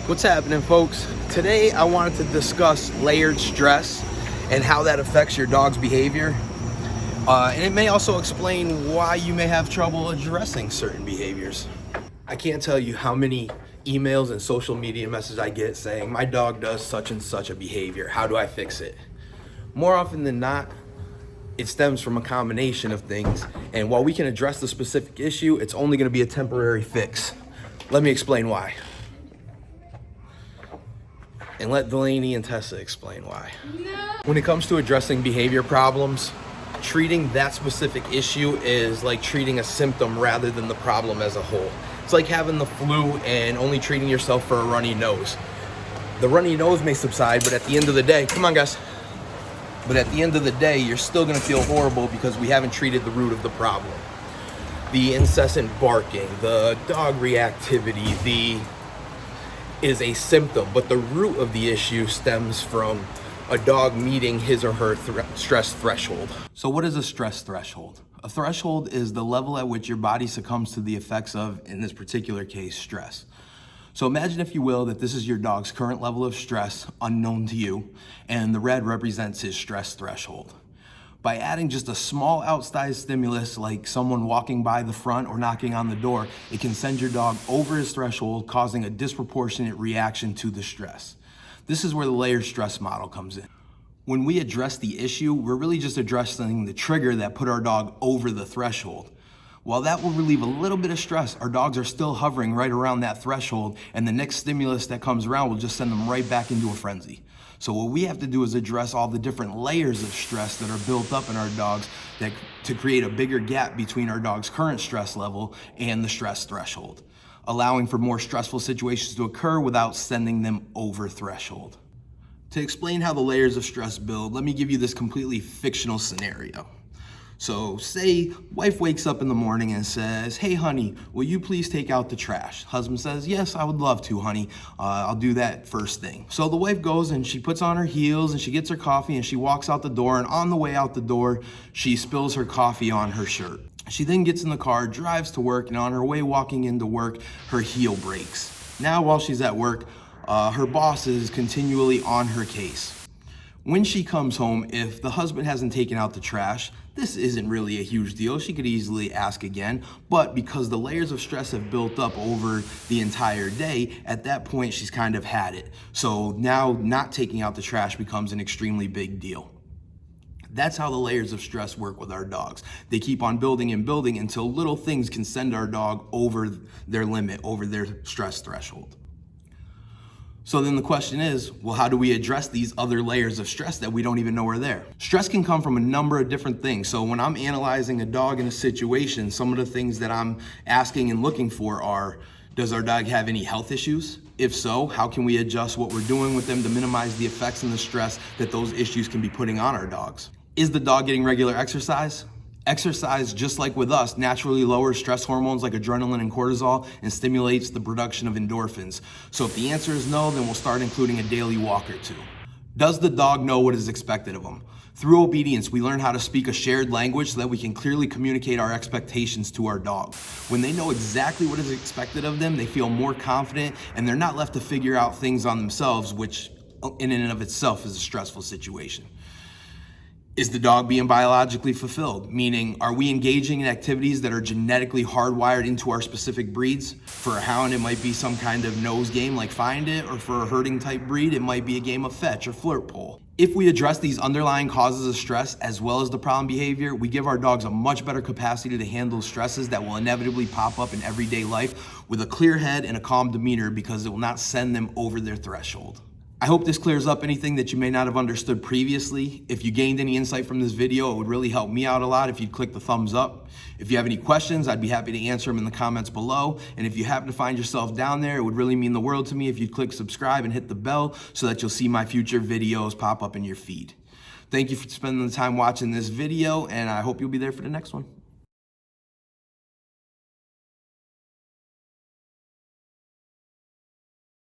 What's happening, folks? Today I wanted to discuss layered stress and how that affects your dog's behavior. And it may also explain why you may have trouble addressing certain behaviors. I can't tell you how many emails and social media messages I get saying, my dog does such and such a behavior. How do I fix it? More often than not, it stems from a combination of things. And while we can address the specific issue, it's only going to be a temporary fix. Let me explain why. And let Delaney and Tessa explain why. No. When it comes to addressing behavior problems, treating that specific issue is like treating a symptom rather than the problem as a whole. It's like having the flu and only treating yourself for a runny nose. The runny nose may subside, but at the end of the day, come on guys. But at the end of the day, you're still gonna feel horrible because we haven't treated the root of the problem. The incessant barking, the dog reactivity, is a symptom, but the root of the issue stems from a dog meeting his or her stress threshold. So what is a stress threshold? A threshold is the level at which your body succumbs to the effects of, in this particular case, stress. So imagine, if you will, that this is your dog's current level of stress unknown to you, and the red represents his stress threshold. By adding just a small outside stimulus like someone walking by the front or knocking on the door, it can send your dog over his threshold, causing a disproportionate reaction to the stress. This is where the layered stress model comes in. When we address the issue, we're really just addressing the trigger that put our dog over the threshold. While that will relieve a little bit of stress, our dogs are still hovering right around that threshold, and the next stimulus that comes around will just send them right back into a frenzy. So what we have to do is address all the different layers of stress that are built up in our dogs to create a bigger gap between our dog's current stress level and the stress threshold, allowing for more stressful situations to occur without sending them over threshold. To explain how the layers of stress build, let me give you this completely fictional scenario. So say wife wakes up in the morning and says, hey honey, will you please take out the trash? Husband says, yes, I would love to, honey. I'll do that first thing. So the wife goes and she puts on her heels and she gets her coffee and she walks out the door, and on the way out the door, she spills her coffee on her shirt. She then gets in the car, drives to work, and on her way walking into work, her heel breaks. Now while she's at work, her boss is continually on her case. When she comes home, if the husband hasn't taken out the trash, this isn't really a huge deal. She could easily ask again, but because the layers of stress have built up over the entire day, at that point she's kind of had it. So now not taking out the trash becomes an extremely big deal. That's how the layers of stress work with our dogs. They keep on building and building until little things can send our dog over their limit, over their stress threshold. So then the question is, well, how do we address these other layers of stress that we don't even know are there? Stress can come from a number of different things. So when I'm analyzing a dog in a situation, some of the things that I'm asking and looking for are, does our dog have any health issues? If so, how can we adjust what we're doing with them to minimize the effects and the stress that those issues can be putting on our dogs? Is the dog getting regular exercise? Exercise, just like with us, naturally lowers stress hormones like adrenaline and cortisol and stimulates the production of endorphins. So if the answer is no, then we'll start including a daily walk or two. Does the dog know what is expected of them? Through obedience, we learn how to speak a shared language so that we can clearly communicate our expectations to our dog. When they know exactly what is expected of them, they feel more confident and they're not left to figure out things on themselves, which in and of itself is a stressful situation. Is the dog being biologically fulfilled? Meaning, are we engaging in activities that are genetically hardwired into our specific breeds? For a hound, it might be some kind of nose game like Find It, or for a herding type breed, it might be a game of fetch or flirt pole. If we address these underlying causes of stress as well as the problem behavior, we give our dogs a much better capacity to handle stresses that will inevitably pop up in everyday life with a clear head and a calm demeanor, because it will not send them over their threshold. I hope this clears up anything that you may not have understood previously. If you gained any insight from this video, it would really help me out a lot if you'd click the thumbs up. If you have any questions, I'd be happy to answer them in the comments below. And if you happen to find yourself down there, it would really mean the world to me if you'd click subscribe and hit the bell so that you'll see my future videos pop up in your feed. Thank you for spending the time watching this video, and I hope you'll be there for the next one.